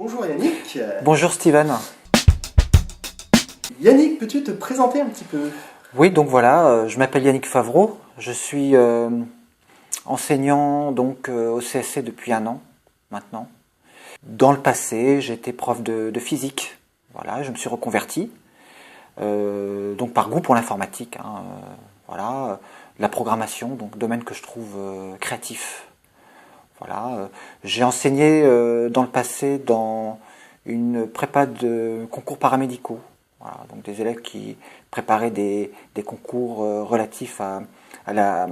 Bonjour Yannick. Bonjour Steven. Yannic, peux-tu te présenter un petit peu? Oui, donc voilà, je m'appelle Yannick Favreau, je suis enseignant au CSC depuis 1 an maintenant. Dans le passé, j'étais prof de physique, voilà, je me suis reconverti, donc par goût pour l'informatique, la programmation, donc domaine que je trouve créatif. Voilà, j'ai enseigné dans le passé dans une prépa de concours paramédicaux. Voilà, donc des élèves qui préparaient des concours relatifs à la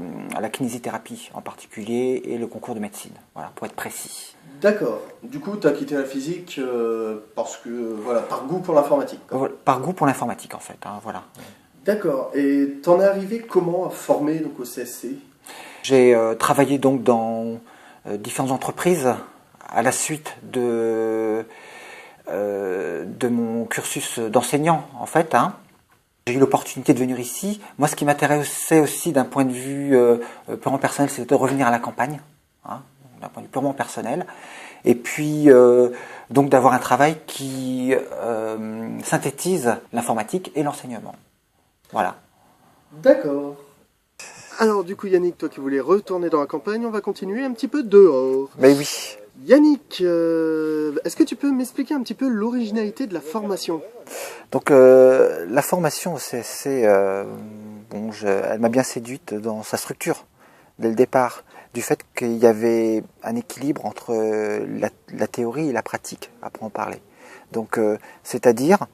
kinésithérapie en particulier et le concours de médecine, voilà, pour être précis. D'accord. Du coup, tu as quitté la physique parce que, voilà, par goût pour l'informatique. Voilà, par goût pour l'informatique en fait, voilà. D'accord. Et t'en es arrivé comment à former donc, au CSC? J'ai travaillé donc dans différentes entreprises à la suite de mon cursus d'enseignant en fait. J'ai eu l'opportunité de venir ici. Moi, ce qui m'intéressait aussi d'un point de vue purement personnel, c'était de revenir à la campagne, d'un point de vue purement personnel. Et puis, donc d'avoir un travail qui synthétise l'informatique et l'enseignement. Voilà. D'accord. Alors du coup Yannick, toi qui voulais retourner dans la campagne, on va continuer un petit peu dehors. Mais oui. Yannick, est-ce que tu peux m'expliquer un petit peu l'originalité de la formation? Donc la formation au CSC, elle m'a bien séduite dans sa structure dès le départ, du fait qu'il y avait un équilibre entre la théorie et la pratique, à en parler. Donc c'est-à-dire,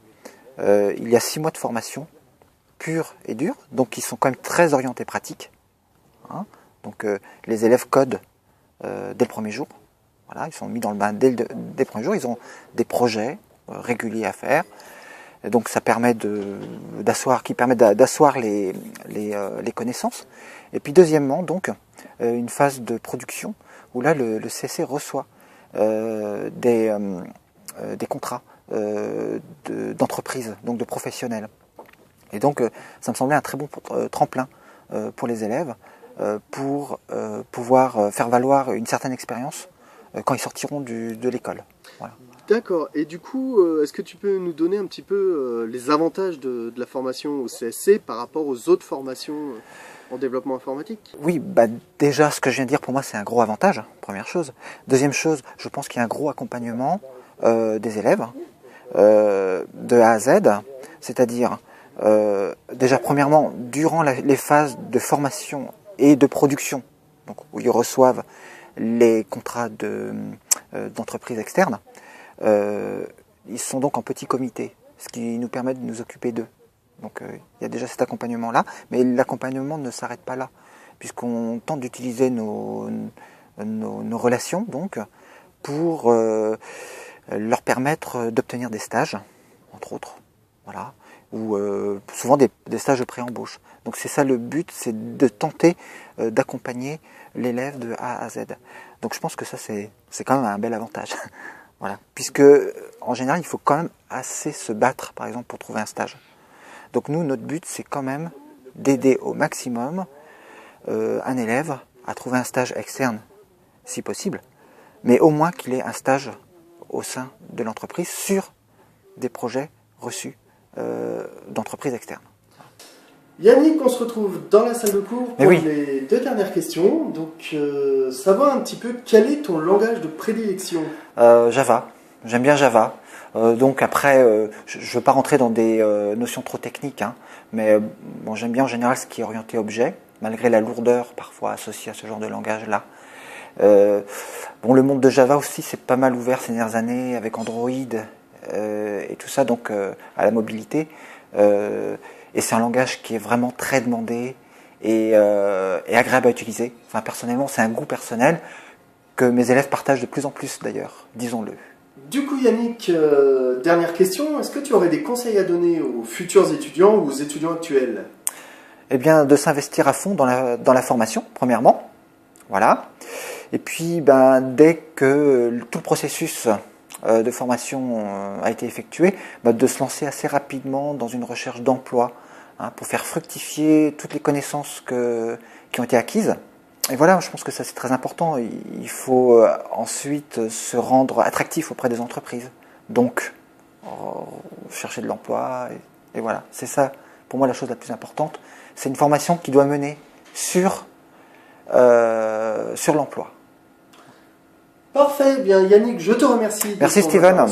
il y a 6 mois de formation pure et dure, donc qui sont quand même très orientés pratiques. Donc les élèves codent dès le premier jour. Voilà, ils sont mis dans le bain dès le premier jour. Ils ont des projets réguliers à faire. Et donc ça permet d'asseoir les connaissances. Et puis deuxièmement, donc une phase de production où là le CSC reçoit des contrats d'entreprise, donc de professionnels. Et donc ça me semblait un très bon tremplin pour les élèves pour pouvoir faire valoir une certaine expérience quand ils sortiront de l'école. Voilà. D'accord. Et du coup, est-ce que tu peux nous donner un petit peu les avantages de la formation au CSC par rapport aux autres formations en développement informatique? Oui, déjà, ce que je viens de dire, pour moi, c'est un gros avantage, première chose. Deuxième chose, je pense qu'il y a un gros accompagnement des élèves de A à Z, c'est-à-dire, déjà, premièrement, durant les phases de formation et de production, donc où ils reçoivent les contrats d'entreprises externes, ils sont donc en petit comité, ce qui nous permet de nous occuper d'eux. Donc il y a déjà cet accompagnement-là, mais l'accompagnement ne s'arrête pas là, puisqu'on tente d'utiliser nos relations donc, pour leur permettre d'obtenir des stages, entre autres, voilà, ou souvent des stages de pré-embauche. Donc c'est ça le but, c'est de tenter d'accompagner l'élève de A à Z. Donc je pense que ça c'est quand même un bel avantage. Voilà. Puisque en général il faut quand même assez se battre par exemple pour trouver un stage. Donc nous notre but c'est quand même d'aider au maximum un élève à trouver un stage externe si possible, mais au moins qu'il ait un stage au sein de l'entreprise sur des projets reçus d'entreprises externes. Yannick, on se retrouve dans la salle de cours pour oui. les 2 dernières questions. Donc, savoir un petit peu quel est ton langage de prédilection? Java. J'aime bien Java. Donc après, je ne veux pas rentrer dans des notions trop techniques, mais j'aime bien en général ce qui est orienté objet, malgré la lourdeur parfois associée à ce genre de langage-là. Le monde de Java aussi c'est pas mal ouvert ces dernières années avec Android et tout ça, donc à la mobilité. Et c'est un langage qui est vraiment très demandé et agréable à utiliser. Enfin, personnellement, c'est un goût personnel que mes élèves partagent de plus en plus d'ailleurs, disons-le. Du coup Yannick, dernière question, est-ce que tu aurais des conseils à donner aux futurs étudiants ou aux étudiants actuels? Eh bien, de s'investir à fond dans la formation, premièrement. Voilà. Et puis, dès que tout le processus de formation a été effectué, de se lancer assez rapidement dans une recherche d'emploi pour faire fructifier toutes les connaissances qui ont été acquises. Et voilà, je pense que ça c'est très important. Il faut ensuite se rendre attractif auprès des entreprises. Donc, chercher de l'emploi. Et voilà, c'est ça pour moi la chose la plus importante. C'est une formation qui doit mener sur l'emploi. Parfait, bien Yannick, je te remercie. Merci Steven.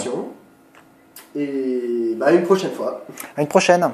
Et à une prochaine fois. À une prochaine.